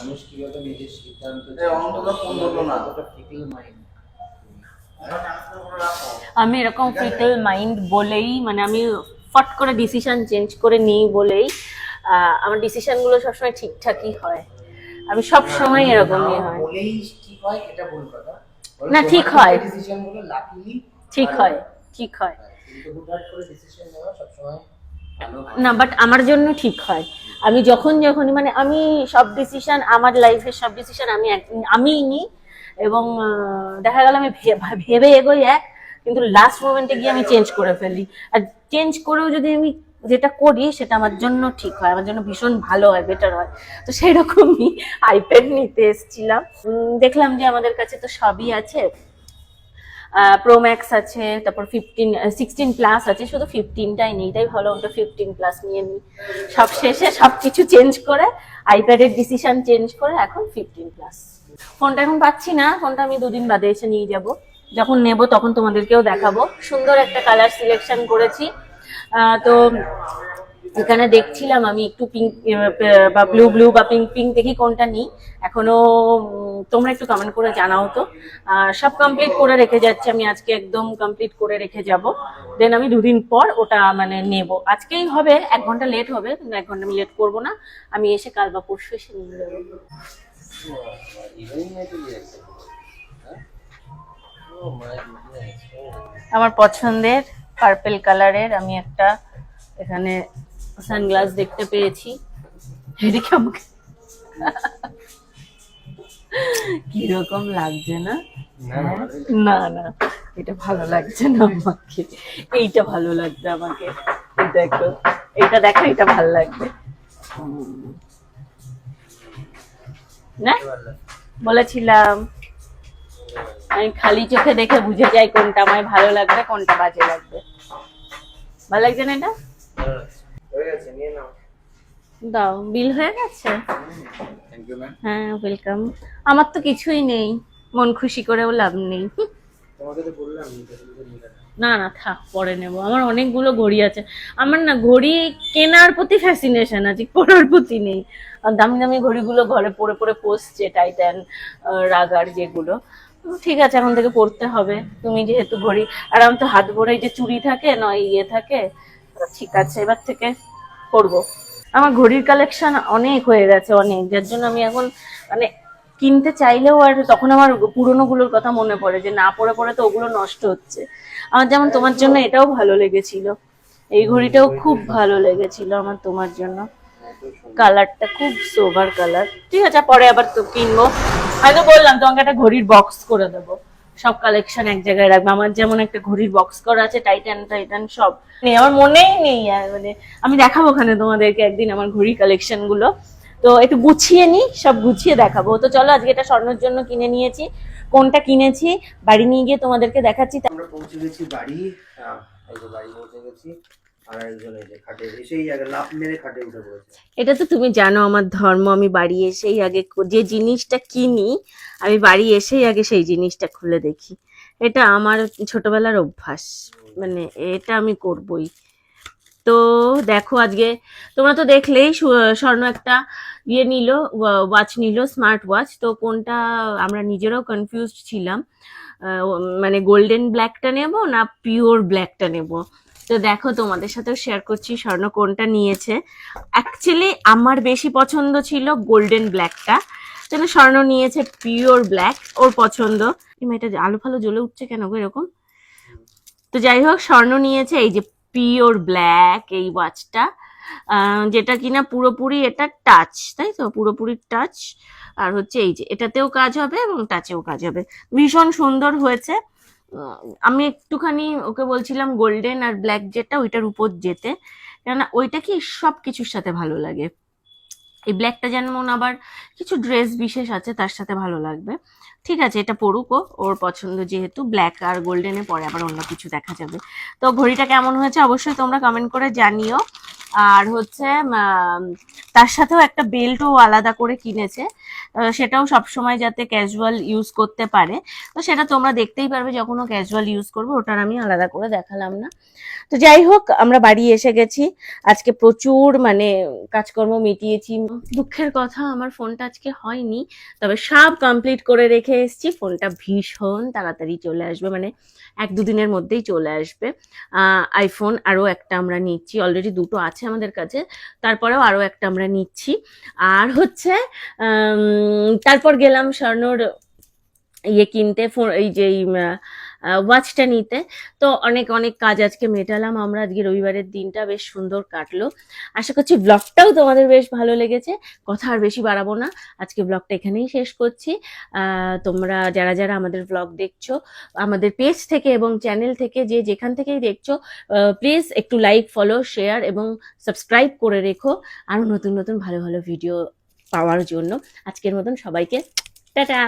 মানুষ কিভাবে নিজের সিদ্ধান্ত আমি এরকম ফিকল মাইন্ড বলেই মানে আমি ফট করে ডিসিশন চেঞ্জ করে নিই বলেই আমার ডিসিশনগুলো সবসময় ঠিকঠাকই হয়। আমি সব সময় এরকমই হয়। বলেই ঠিক হয় এটা ভুল কথা। না ঠিক হয়, ডিসিশনগুলো লাকিলি ঠিক হয়, ঠিক হয়। কিন্তু হুটহাট করে ডিসিশন নেওয়া সবসময় ভালো না বাট আমার জন্য ঠিক হয়। আমি যখনই মানে আমি সব ডিসিশন আমার লাইফের সব ডিসিশন আমিই নিই এবং দেখা গেল আমি ভেবে এগোই এক, কিন্তু লাস্ট মোমেন্টে গিয়ে আমি চেঞ্জ করে ফেলি। আর চেঞ্জ করেও যদি আমি যেটা করি সেটা আমার জন্য ঠিক হয়, আমার জন্য ভীষণ ভালো হয়, বেটার হয়। তো সেই রকমই আইপ্যাড নিতে এসেছিলাম, দেখলাম যে আমাদের কাছে তো সবই আছে, প্রো ম্যাক্স আছে, তারপর 16 প্লাস আছে, শুধু 15টাই নেই, তাই ভালো ওটা 15 প্লাস নিয়ে নিই। সব শেষে সবকিছু চেঞ্জ করে আইপ্যাডের ডিসিশন চেঞ্জ করে এখন 15 প্লাস। ফোনটা এখন পাচ্ছি না, ফোনটা আমি 2 দিন বাদে এসে নিয়ে যাব, যখন নেব তখন তোমাদেরকেও দেখাবো। সুন্দর একটা কালার সিলেকশন করেছি। তো এখানে দেখছিলাম আমি একটু পিঙ্ক বা ব্লু ব্লু বা পিঙ্ক পিঙ্ক দেখি কোনটা নিই। এখনো তোমরা একটু কমেন্ট করে জানাও তো। সব কমপ্লিট করে রেখে যাচ্ছি আমি, আজকে একদম কমপ্লিট করে রেখে যাব, দেন আমি 2 দিন পর ওটা মানে নেব। আজকেই হবে, 1 ঘন্টা লেট হবে, কিন্তু 1 ঘন্টা আমি লেট করবো না, আমি এসে কাল বা পরশু এসে নিয়ে যাবো। আমার পছন্দের পার্পল কালারের আমি একটা এখানে সানগ্লাস দেখতে পেয়েছি। এদিকে আমাকে কিরকম লাগছে না? না না, এটা ভালো লাগছে না আমাকে, এইটা ভালো লাগছে আমাকে। দেখো এটা, দেখো এটা ভালো লাগবে না? বলেছিলাম আমি খালি চোখে দেখে বুঝে যাই কোনটা আমায় ভালো লাগবে কোনটা বাজে লাগবে। ভালো লাগছে না এটা? হয়ে গেছে, নিয়ে নাও। দাও, বিল হয়ে গেছে? Thank you ma'am. হ্যাঁ ওয়েলকাম। আমার তো কিছুই নেই, মন খুশি করেও লাভ নেই। তোমাকে তো বললাম নিতে, না না থাক, পরে নেবো, আমার অনেকগুলো ঘড়ি আছে। আমার না ঘড়ি কেনার প্রতি ফ্যাসিনেশন আছে, পরার প্রতি নেই। আর দামি দামি ঘড়িগুলো ঘরে পরে পরে পসছে, টাইটান, রাগার যেগুলো। ঠিক আছে, এখন থেকে পড়তে হবে, তুমি যেহেতু ঘড়ি, আর আমার তো হাত ভরে যে চুড়ি থাকে নয় ইয়ে থাকে, ঠিক আছে এবার থেকে পরবো। আমার ঘড়ির কালেকশন অনেক হয়ে গেছে, অনেক, যার জন্য আমি এখন মানে কিনতে চাইলেও আর তখন আমার পুরোনো গুলোর কথা মনে পড়ে যে না পরে পরে তো ওগুলো নষ্ট হচ্ছে। আমার যেমন তোমার জন্য এটাও ভালো লেগেছিল, এই ঘড়িটাও খুব ভালো লেগেছিল আমার তোমার জন্য, কালারটা খুব সোবার কালার। ঠিক আছে পরে আবার তো কিনবো, আমি তো বললাম তোমাকে একটা ঘড়ির বক্স করে দেবো, সব কালেকশন এক জায়গায় রাখবে। আমার যেমন একটা ঘড়ির বক্স করা আছে, টাইটান টাইটান সব নেই, আমার মনেই নেই আর মানে আমি দেখাবো ওখানে তোমাদেরকে একদিন আমার ঘড়ির কালেকশন গুলো। তো একটু গুছিয়ে নি, সব গুছিয়ে দেখাবো। তো চলো আজকে এটা স্বর্ণের জন্য কিনে নিয়েছি, কোনটা কিনেছি বাড়ি নিয়ে গিয়ে তোমাদেরকে দেখাচ্ছি। আমরা পৌঁছে গেছি বাড়ি। এই যে বাড়ি পৌঁছে গেছি, আর একজন এই যে খাটে এসেই আগে লাফ মেরে খাটে উঠে পড়েছে। এটা তো তুমি জানো আমার ধর্ম, আমি বাড়ি এসেই আগে যে জিনিসটা কিনি আমি বাড়ি এসেই আগে সেই জিনিসটা খুলে দেখি, এটা আমার ছোটবেলার অভ্যাস, মানে এটা আমি করবই। তো দেখো আজকে তোমরা তো দেখলেই স্বর্ণ একটা ইয়ে নিল, ওয়াচ নিল, স্মার্ট ওয়াচ। তো কোনটা আমরা নিজেরাও কনফিউজড ছিলাম, মানে গোল্ডেন ব্ল্যাকটা নেব না পিওর ব্ল্যাকটা নেব। তো দেখো তোমাদের সাথেও শেয়ার করছি স্বর্ণ কোনটা নিয়েছে। অ্যাকচুয়ালি আমার বেশি পছন্দ ছিল গোল্ডেন ব্ল্যাকটা, যেন স্বর্ণ নিয়েছে পিওর ব্ল্যাক, ওর পছন্দ। এটা আলো ফালো জ্বলে উঠছে কেন গো এরকম? তো যাই হোক স্বর্ণ নিয়েছে এই যে পিওর ব্ল্যাক এই ওয়াচটা, যেটা কিনা পুরোপুরি এটা টাচ, তাই তো পুরোপুরি টাচ। আর হচ্ছে এই যে এটাতেও কাজ হবে এবং টাচেও কাজ হবে, ভীষণ সুন্দর হয়েছে। আমি একটুখানি ওকে বলছিলাম গোল্ডেন আর ব্ল্যাক যেটা ওইটার উপর যেতে, কেননা ওইটা কি সব কিছুর সাথে ভালো লাগে। এই ব্ল্যাকটা যেমন আবার কিছু ড্রেস বিশেষ আছে তার সাথে ভালো লাগবে। ঠিক আছে এটা পড়ুক, ওর পছন্দ যেহেতু, ব্ল্যাক আর গোল্ডেনে পরে আবার অন্য কিছু দেখা যাবে। তো ঘড়িটা কেমন হয়েছে অবশ্যই তোমরা কমেন্ট করে জানিও। আর হচ্ছে তার সাথেও একটা বেল্টও আলাদা করে কিনেছে, সেটাও সবসময় যাতে ক্যাজুয়াল ইউজ করতে পারে। তো সেটা তোমরা দেখতেই পারবে যখন ও ক্যাজুয়াল ইউজ করবে, ওটার আমি আলাদা করে দেখালাম না। তো যাই হোক, আমরা বাড়ি এসে গেছি। আজকে প্রচুর মানে কাজকর্ম মিটিয়েছি। দুঃখের কথা, আমার ফোনটা আজকে হয়নি, তবে সব কমপ্লিট করে রেখে এসেছি। ফোনটা ভীষণ তাড়াতাড়ি চলে আসবে, মানে 1-2 দিনের মধ্যেই চলে আসবে। আইফোন আরও একটা আমরা নিচ্ছি, অলরেডি দুটো আছে আমাদের কাছে, তারপরেও আরও একটা আমরা নিচ্ছি। আর হচ্ছে তারপর গেলাম স্বর্ণর ইয়ে কিনতে, এই যে ওয়াচটা নিতে। তো অনেক অনেক কাজ আজকে মেটালাম আমরা। আজকে রবিবারের দিনটা বেশ সুন্দর কাটলো। আশা করছি ব্লগটাও তোমাদের বেশ ভালো লেগেছে। কথা আর বেশি বাড়াবো না, আজকে ব্লগটা এখানেই শেষ করছি। তোমরা যারা যারা আমাদের ব্লগ দেখছো, আমাদের পেজ থেকে এবং চ্যানেল থেকে, যে যেখান থেকেই দেখছো, প্লিজ একটু লাইক, ফলো, শেয়ার এবং সাবস্ক্রাইব করে রেখো আরও নতুন নতুন ভালো ভালো ভিডিও পাওয়ার জন্য। আজকের মতন সবাইকে টাটা।